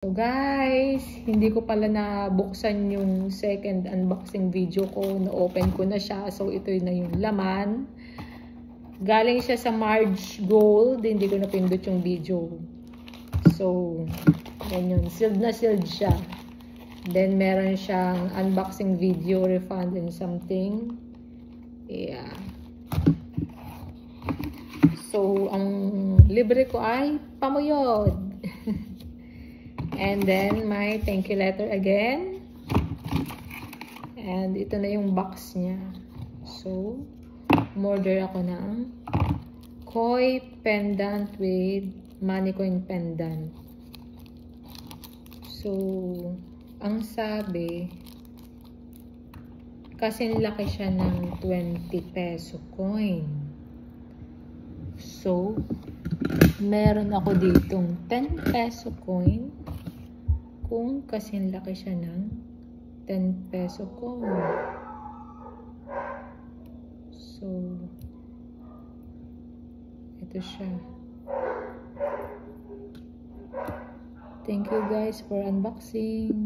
So guys, hindi ko pala nabuksan yung second unboxing video ko. Na-open ko na siya. So ito na yung laman. Galing siya sa Marge Gold. Hindi ko napindot yung video. So, yan yun. Sealed na sealed siya. Then meron siyang unboxing video, refund and something. Yeah. So, ang libre ko ay pamuyod. And then, my thank you letter again. And ito na yung box niya. So, umorder ako ng koi pendant with money coin pendant. So, ang sabi, kasi laki siya ng 20 peso coin. So, meron ako ditong 10 peso coin. Kung kasing laki siya ng 10 peso coin. So, ito siya. Thank you guys for unboxing.